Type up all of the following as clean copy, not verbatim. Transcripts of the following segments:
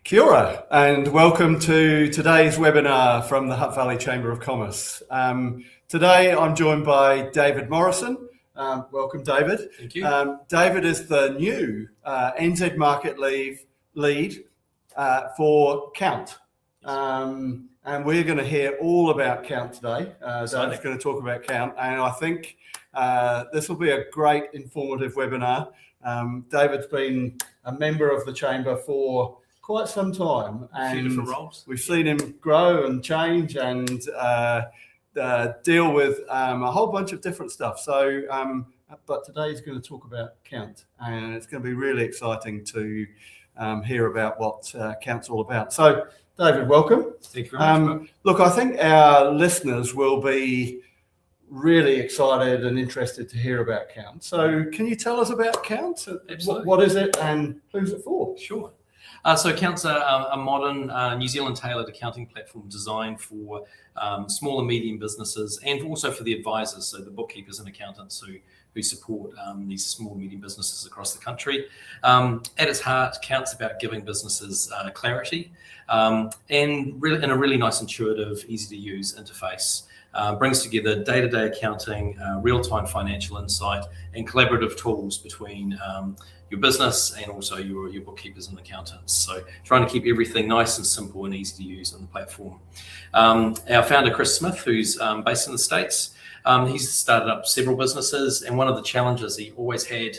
Kia ora, and welcome to today's webinar from the Hutt Valley Chamber of Commerce. Today I'm joined by David Morrison. Welcome, David. Thank you. David is the new NZ market lead for Count. And we're going to hear all about Count today. David's going to talk about Count, and I think this will be a great informative webinar. David's been a member of the Chamber for quite some time, and a few different roles. We've seen him grow and change and deal with a whole bunch of different stuff. So, but today he's going to talk about Count, and it's going to be really exciting to hear about what Count's all about. So, David, welcome. Thank you very much. Look, I think our listeners will be really excited and interested to hear about Count. So, can you tell us about Count? Absolutely. What is it, and who's it for? Sure. So Count's a modern New Zealand tailored accounting platform designed for small and medium businesses, and also for the advisors, so the bookkeepers and accountants who support these small and medium businesses across the country. At its heart, Count's about giving businesses clarity and really in a really nice, intuitive, easy to use interface. Brings together day-to-day accounting, real-time financial insight, and collaborative tools between your business and also your bookkeepers and accountants. So trying to keep everything nice and simple and easy to use on the platform. Our founder, Chris Smith, who's based in the States, he's started up several businesses, and one of the challenges he always had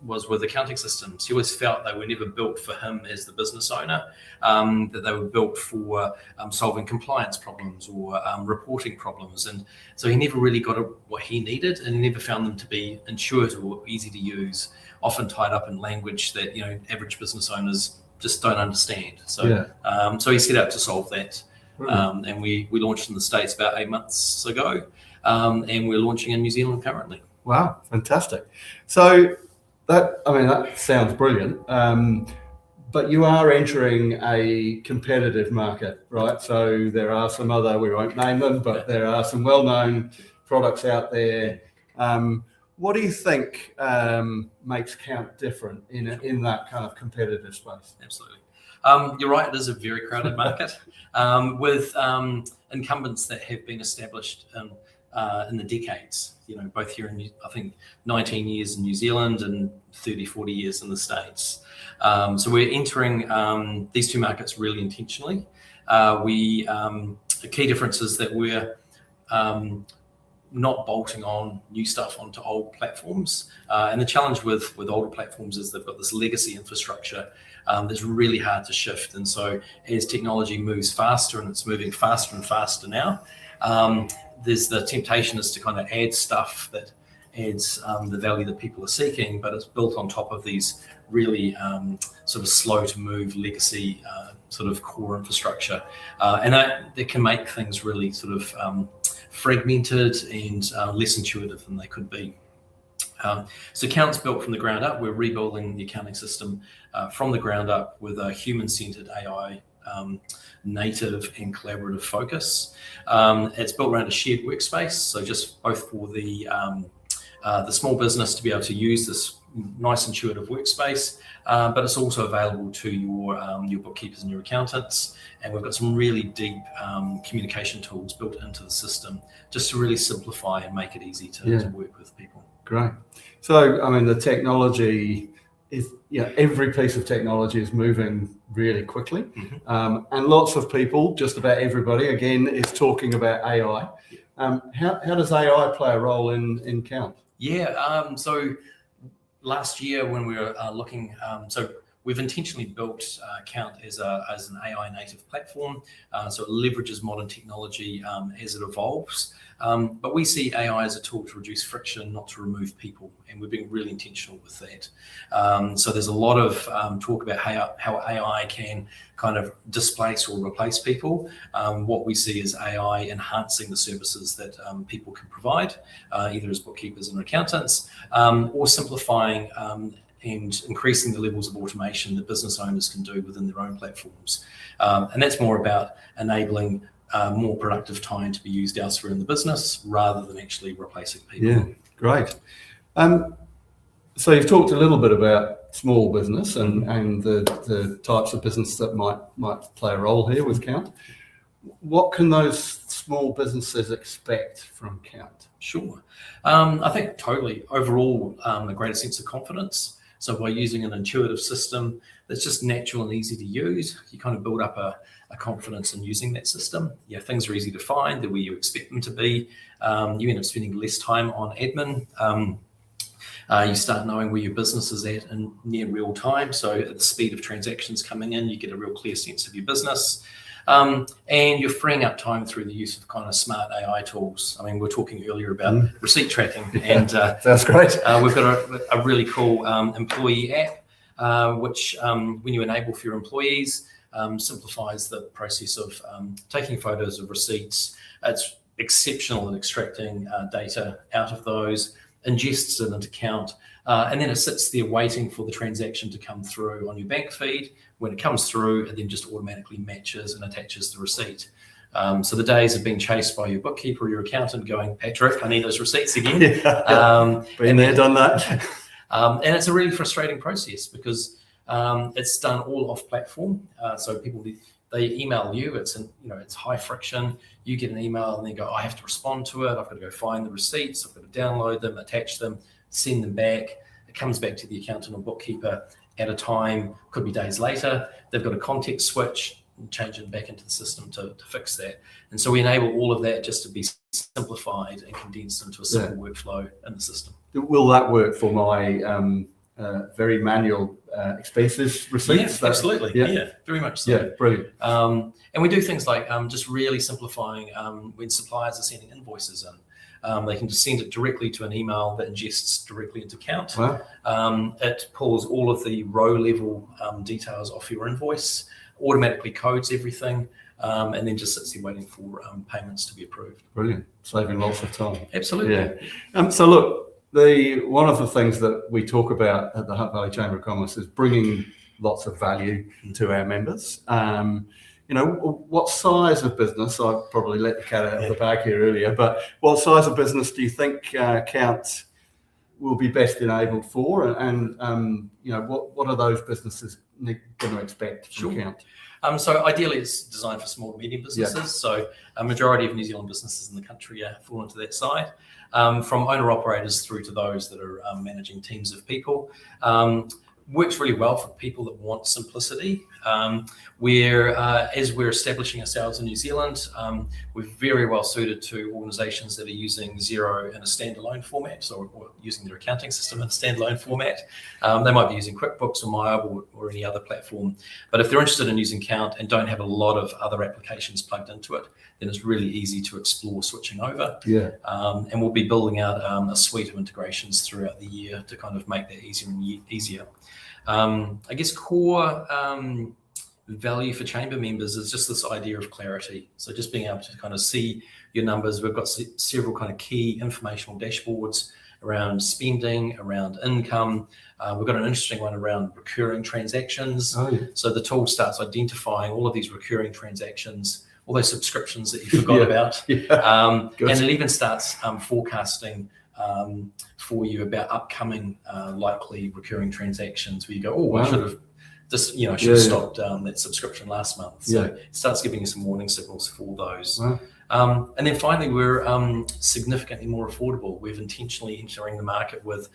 was with accounting systems. He always felt they were never built for him as the business owner, that they were built for solving compliance problems or reporting problems. And so he never really got what he needed, and he never found them to be intuitive or easy to use, often tied up in language that average business owners just don't understand. So so he set out to solve that. And we launched in the States about 8 months ago, and we're launching in New Zealand currently. Wow, fantastic. So that sounds brilliant, but you are entering a competitive market, right? So there are some other, we won't name them, but there are some well-known products out there. What do you think makes Count different in that kind of competitive space? Absolutely. You're right, it is a very crowded market with incumbents that have been established in the decades, both here in, I think, 19 years in New Zealand and 30, 40 years in the States. So we're entering these two markets really intentionally. The key difference is that we're not bolting on new stuff onto old platforms. And the challenge with older platforms is they've got this legacy infrastructure that's really hard to shift. And so as technology moves faster, and it's moving faster and faster now, there's the temptation is to kind of add stuff that adds the value that people are seeking, but it's built on top of these really sort of slow to move legacy sort of core infrastructure. And that can make things really sort of fragmented and less intuitive than they could be. So Count's built from the ground up. We're rebuilding the accounting system from the ground up with a human-centered AI native and collaborative focus. It's built around a shared workspace, so just both for the small business to be able to use this nice intuitive workspace, but it's also available to your bookkeepers and your accountants. And we've got some really deep communication tools built into the system just to really simplify and make it easy to work with people. Great. So, the technology is, every piece of technology is moving really quickly. Mm-hmm. And lots of people, just about everybody, again, is talking about AI. How does AI play a role in Count? So last year when we were looking, so we've intentionally built Count as an AI native platform, so it leverages modern technology as it evolves. But we see AI as a tool to reduce friction, not to remove people, and we're being really intentional with that. So there's a lot of talk about how AI can kind of displace or replace people. What we see is AI enhancing the services that people can provide, either as bookkeepers and accountants, or simplifying and increasing the levels of automation that business owners can do within their own platforms. And that's more about enabling more productive time to be used elsewhere in the business rather than actually replacing people. Yeah, great. So you've talked a little bit about small business and the types of business that might play a role here with Count. What can those small businesses expect from Count? Sure. I think totally overall a greater sense of confidence. So by using an intuitive system that's just natural and easy to use, you kind of build up a confidence in using that system. Yeah, things are easy to find, they're where you expect them to be. You end up spending less time on admin. You start knowing where your business is at in near real time. So at the speed of transactions coming in, you get a real clear sense of your business. And you're freeing up time through the use of kind of smart AI tools. I mean, we were talking earlier about receipt tracking, and that's great. We've got a really cool employee app, which when you enable for your employees, simplifies the process of taking photos of receipts. It's exceptional at extracting data out of those, ingests it into Count, and then it sits there waiting for the transaction to come through on your bank feed. When it comes through, it then just automatically matches and attaches the receipt. So the days of being chased by your bookkeeper or your accountant going, Patrick, I need those receipts again. Been there, done that. And it's a really frustrating process because it's done all off platform. So people, they email you, it's high friction. You get an email and they go, I have to respond to it. I've got to go find the receipts. I've got to download them, attach them, send them back. It comes back to the accountant or bookkeeper at a time, could be days later. They've got a context switch and change it back into the system to fix that. And so we enable all of that just to be simplified and condensed into a simple workflow in the system. Will that work for my very manual expenses receipts? Yeah, absolutely. Yeah, very much so. Yeah, brilliant. And we do things like just really simplifying when suppliers are sending invoices in. They can just send it directly to an email that ingests directly into Count. Wow. It pulls all of the row level details off your invoice, automatically codes everything, and then just sits there waiting for payments to be approved. Brilliant. Saving lots of time. Absolutely. Yeah. So look, one of the things that we talk about at the Hunt Valley Chamber of Commerce is bringing lots of value to our members. What size of business, I probably let the cat out of the bag here earlier, but what size of business do you think Count will be best enabled for? And what are those businesses going to expect from Count? So ideally it's designed for small and medium businesses. Yeah. So a majority of New Zealand businesses in the country fall into that side, from owner-operators through to those that are managing teams of people. Works really well for people that want simplicity. As we're establishing ourselves in New Zealand, we're very well suited to organisations that are using Xero in a standalone format, or using their accounting system in a standalone format. They might be using QuickBooks or MyOb or any other platform. But if they're interested in using Count and don't have a lot of other applications plugged into it, then it's really easy to explore switching over. Yeah. And we'll be building out a suite of integrations throughout the year to kind of make that easier and easier. I guess core value for chamber members is just this idea of clarity. So just being able to kind of see your numbers. We've got several kind of key informational dashboards around spending, around income. We've got an interesting one around recurring transactions. Oh, yeah. So the tool starts identifying all of these recurring transactions, all those subscriptions that you forgot about. And it even starts forecasting for you about upcoming likely recurring transactions where you go, I should have just, I should have stopped that subscription last month. So it starts giving you some warning signals for those. Wow. And then finally, we're significantly more affordable. We've intentionally entering the market with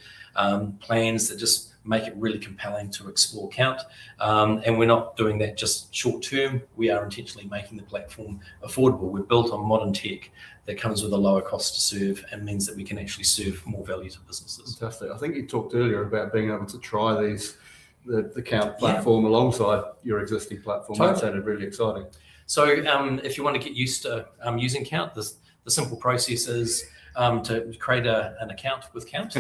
plans that just make it really compelling to explore Count. And we're not doing that just short term. We are intentionally making the platform affordable. We're built on modern tech that comes with a lower cost to serve and means that we can actually serve more value to businesses. Fantastic. I think you talked earlier about being able to try the Count platform alongside your existing platform. Totally. That sounded really exciting. So if you want to get used to using Count, the simple process is to create an account with Count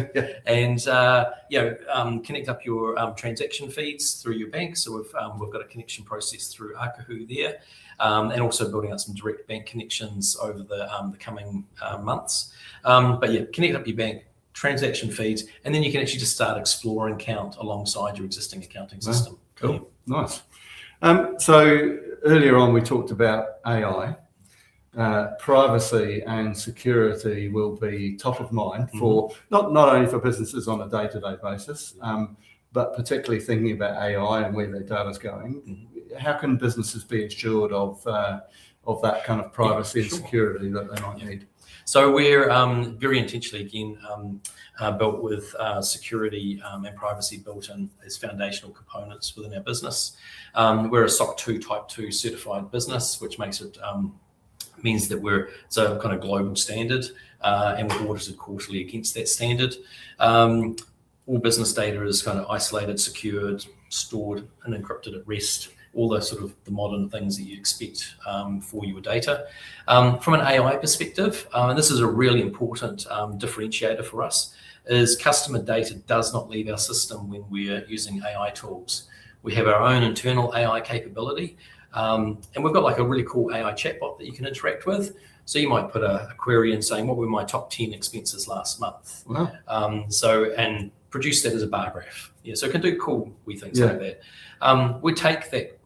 and connect up your transaction feeds through your bank. So we've got a connection process through Akahu there, and also building out some direct bank connections over the coming months. Connect up your bank transaction feeds, and then you can actually just start exploring Count alongside your existing accounting system. Wow. Cool. Nice. So earlier on, we talked about AI. Privacy and security will be top of mind for not only for businesses on a day-to-day basis, but particularly thinking about AI and where their data's going, how can businesses be assured of that kind of privacy and security that they might need? So we're very intentionally, again, built with security and privacy built in as foundational components within our business. We're a SOC 2 Type 2 certified business, which makes it means that it's a kind of global standard, and we're audited quarterly against that standard. All business data is kind of isolated, secured, stored, and encrypted at rest. All the sort of the modern things that you expect for your data. From an AI perspective, and this is a really important differentiator for us, is customer data does not leave our system when we're using AI tools. We have our own internal AI capability, and we've got like a really cool AI chatbot that you can interact with. So you might put a query in saying, what were my top 10 expenses last month? Wow. And produce that as a bar graph. So it can do cool wee things like that. We take that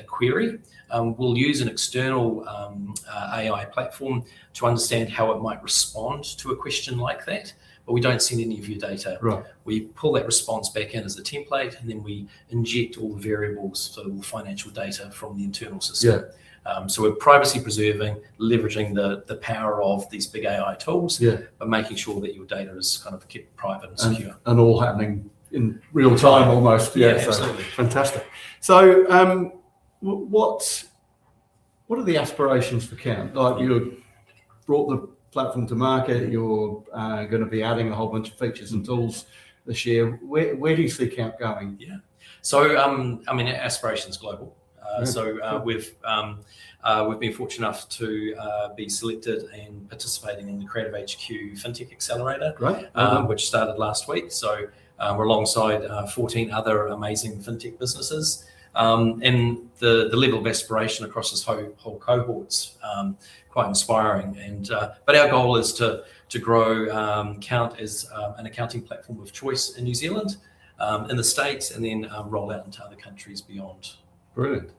query, we'll use an external AI platform to understand how it might respond to a question like that, but we don't send any of your data. Right. We pull that response back in as a template, and then we inject all the variables, so all the financial data from the internal system. So we're privacy preserving, leveraging the power of these big AI tools, but making sure that your data is kind of kept private and secure. And all happening in real time almost. Yeah, absolutely. Fantastic. So what are the aspirations for Count? Like you brought the platform to market, you're going to be adding a whole bunch of features and tools this year. Where do you see Count going? So I mean, our aspiration's global. We've been fortunate enough to be selected and participating in the Creative HQ FinTech Accelerator, which started last week. So we're alongside 14 other amazing FinTech businesses. And the level of aspiration across this whole cohort's quite inspiring. And but our goal is to grow Count as an accounting platform of choice in New Zealand, in the States, and then roll out into other countries beyond. Brilliant.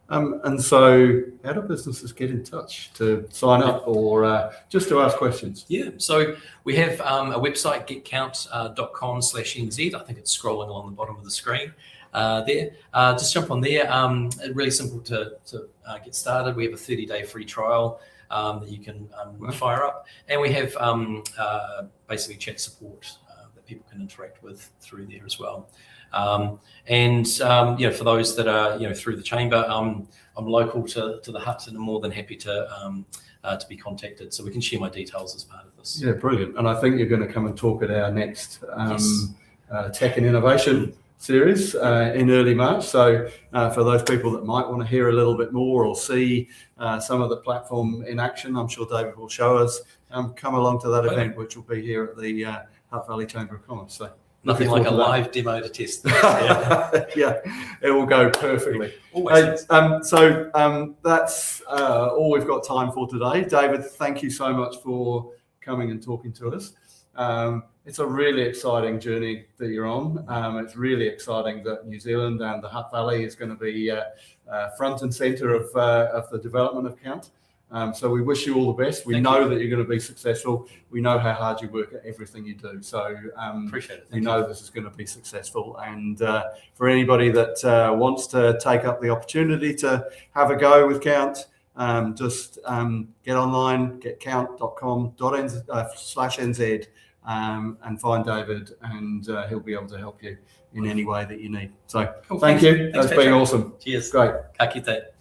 And so how do businesses get in touch to sign up or just to ask questions? So we have a website, getcount.com/NZ. I think it's scrolling along the bottom of the screen there. Just jump on there. Really simple to get started. We have a 30-day free trial that you can fire up. And we have basically chat support that people can interact with through there as well. For those that are through the chamber, I'm local to the hut, and I'm more than happy to be contacted, so we can share my details as part of this. Brilliant. And I think you're going to come and talk at our next Tech and Innovation series in early March. So for those people that might want to hear a little bit more or see some of the platform in action, I'm sure David will show us. Come along to that event, which will be here at the Hutt Valley Chamber of Commerce. So nothing like a live demo to test. It will go perfectly. Always. That's all we've got time for today. David, thank you so much for coming and talking to us. It's a really exciting journey that you're on. It's really exciting that New Zealand and the Hutt Valley is going to be front and centre of the development of Count. So we wish you all the best. We know that you're going to be successful. We know how hard you work at everything you do. So appreciate it. We know this is going to be successful. And for anybody that wants to take up the opportunity to have a go with Count, just get online, getcount.com/NZ, and find David, and he'll be able to help you in any way that you need. So thank you. That's been awesome. Cheers. Great. Ka kite.